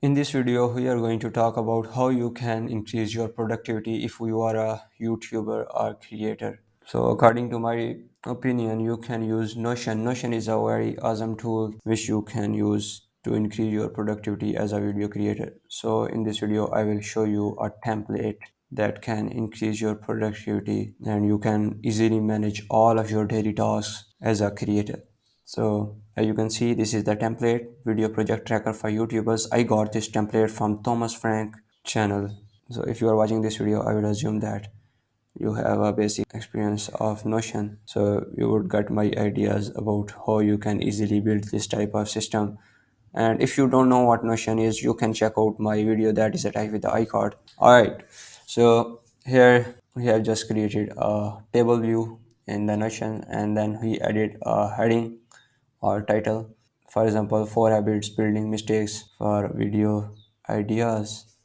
In this video, we are going to talk about how you can increase your productivity if you are a YouTuber or creator. So, according to my opinion, you can use Notion. Notion is a very awesome tool which you can use to increase your productivity as a video creator. So, in this video, I will show you a template that can increase your productivity and you can easily manage all of your daily tasks as a creator. So as you can see, this is the template video project tracker for YouTubers. I got this template from Thomas Frank channel. So if you are watching this video, I would assume that you have a basic experience of Notion. So you would get my ideas about how you can easily build this type of system. And if you don't know what Notion is, you can check out my video that is attached with the iCard. Alright, so here we have just created a table view in the Notion and then we added a heading or title. For example, 4 habits building mistakes for video ideas,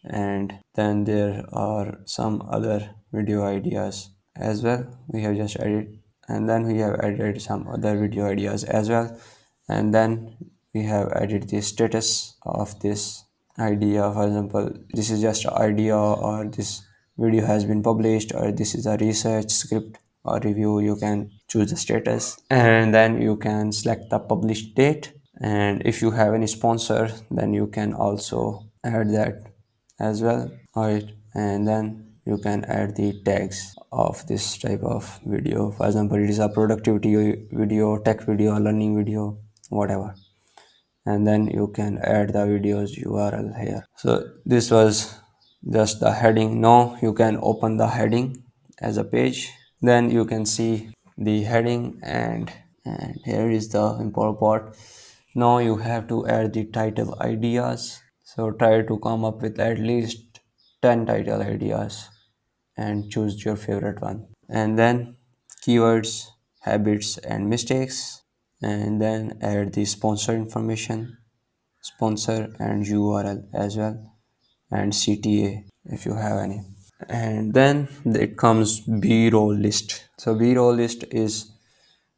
and then there are some other video ideas as well. We have just added, and then we have added some other video ideas as well, and then we have added the status of this idea. For example, this is just an idea, or this video has been published, or this is a research script or review. You can choose the status and then you can select the published date, and if you have any sponsor then you can also add that as well. All right, and then you can add the tags of this type of video. For example, it is a productivity video, tech video, learning video, whatever, and then you can add the videos URL here. So this was just the heading. Now you can open the heading as a page, then you can see the heading, and here is the important part. Now you have to add the title ideas. So try to come up with at least 10 title ideas and choose your favorite one, and then keywords, habits and mistakes, and then add the sponsor information, sponsor and URL as well, and CTA if you have any. And then it comes b-roll list. So b-roll list is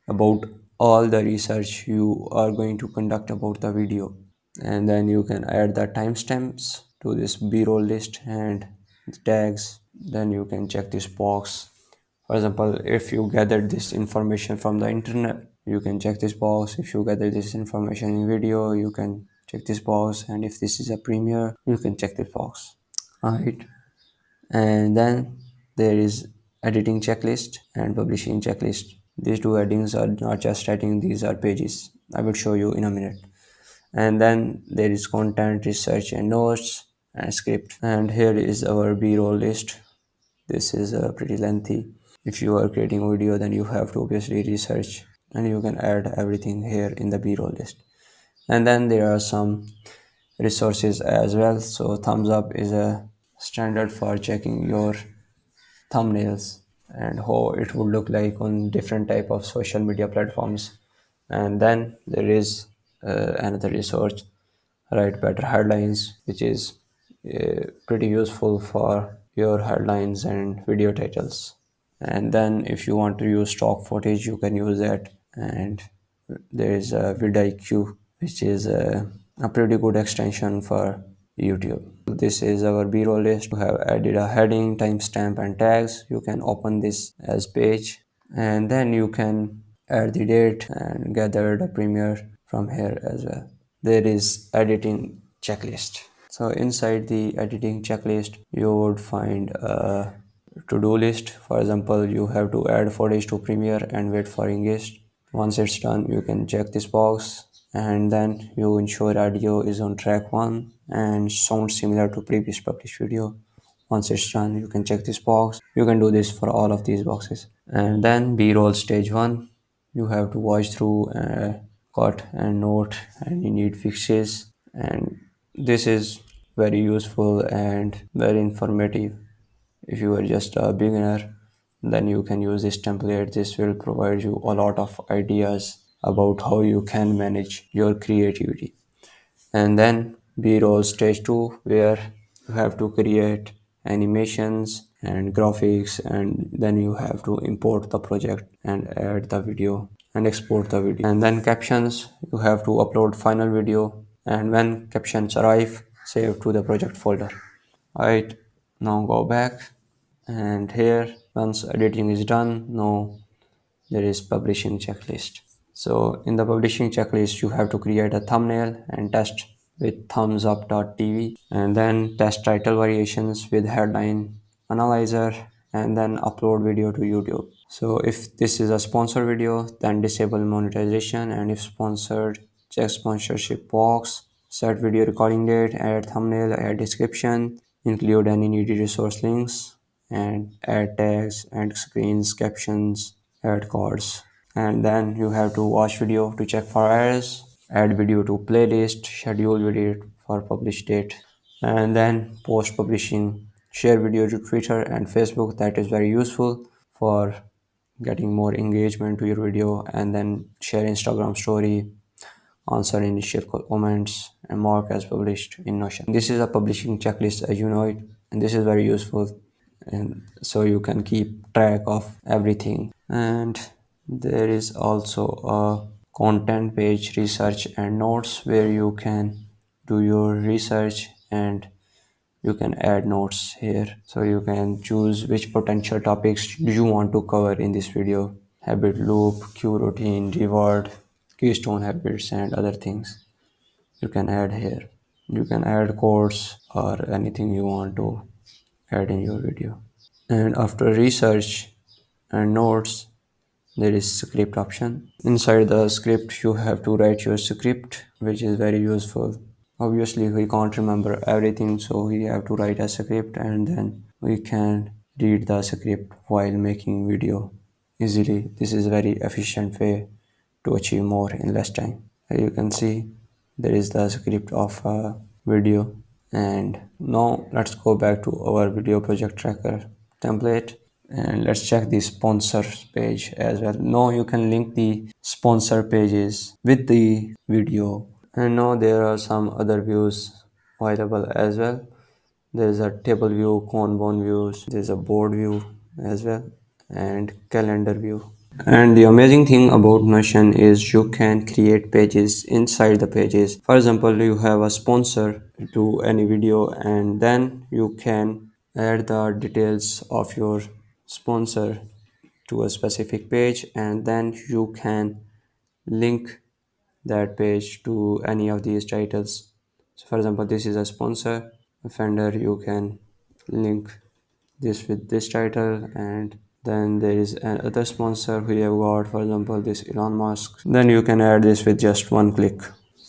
about all the research you are going to conduct about the video, and then you can add the timestamps to this b-roll list and the tags. Then you can check this box. For example, if you gathered this information from the internet, you can check this box. If you gather this information in video, you can check this box, and if this is a premiere, you can check this box. All right, and then there is editing checklist and publishing checklist. These two headings are not just heading, these are pages. I will show you in a minute. And then there is content, research and notes and script, and here is our b-roll list. This is pretty lengthy. If you are creating a video, then you have to obviously research, and you can add everything here in the b-roll list. And then there are some resources as well. So thumbs up is a standard for checking your thumbnails and how it would look like on different type of social media platforms. And then there is another resource, write better headlines, which is pretty useful for your headlines and video titles. And then if you want to use stock footage, you can use that. And there is a vidIQ, which is a pretty good extension for YouTube. This is our b-roll list. We have added a heading, timestamp and tags. You can open this as page, and then you can add the date and gather the premiere from here as well. There is editing checklist. So inside the editing checklist, you would find a to-do list. For example, you have to add footage to premiere and wait for engaged. Once it's done, you can check this box, and then you ensure audio is on track 1 and sounds similar to previous published video. Once it's done, you can check this box. You can do this for all of these boxes. And then b-roll stage 1, you have to watch through, cut and note any need fixes, and this is very useful and very informative. If you are just a beginner, then you can use this template. This will provide you a lot of ideas about how you can manage your creativity. And then b-roll stage 2, where you have to create animations and graphics, and then you have to import the project and add the video and export the video. And then captions, you have to upload final video and when captions arrive, save to the project folder. Alright, now go back, and here once editing is done, now there is publishing checklist. So in the publishing checklist, you have to create a thumbnail and test with thumbsup.tv, and then test title variations with headline analyzer, and then upload video to YouTube. So if this is a sponsored video, then disable monetization, and if sponsored, check sponsorship box, set video recording date, add thumbnail, add description, include any needed resource links, and add tags, add screens, captions, add cards. And then you have to watch video to check for errors, add video to playlist, schedule video for publish date, and then post publishing, share video to Twitter and Facebook. That is very useful for getting more engagement to your video, and then share Instagram story, answer initial comments, and mark as published in Notion. This is a publishing checklist as you know it, and this is very useful, and so you can keep track of everything. And there is also a content page, research and notes, where you can do your research and you can add notes here. So you can choose which potential topics do you want to cover in this video: habit loop, cue routine, reward, keystone habits, and other things you can add here. You can add quotes or anything you want to add in your video. And after research and notes, there is script option. Inside the script, you have to write your script, which is very useful. Obviously, we can't remember everything, so we have to write a script, and then we can read the script while making video easily. This is a very efficient way to achieve more in less time. As you can see, there is the script of a video. And now let's go back to our video project tracker template, and let's check the sponsors page as well. Now you can link the sponsor pages with the video, and now there are some other views available as well. There's a table view, Kanban views, there's a board view as well, and calendar view. And the amazing thing about Notion is you can create pages inside the pages. For example, you have a sponsor to any video, and then you can add the details of your sponsor to a specific page, and then you can link that page to any of these titles. So for example, this is a sponsor offender, you can link this with this title, and then there is another sponsor we have got, for example this Elon Musk. Then you can add this with just one click.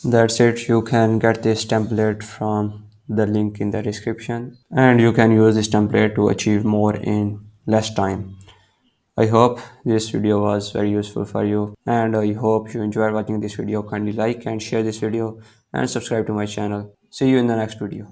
That's it. You can get this template from the link in the description, and you can use this template to achieve more in less time. I hope this video was very useful for you, and I hope you enjoyed watching this video. Kindly like and share this video and subscribe to my channel. See you in the next video.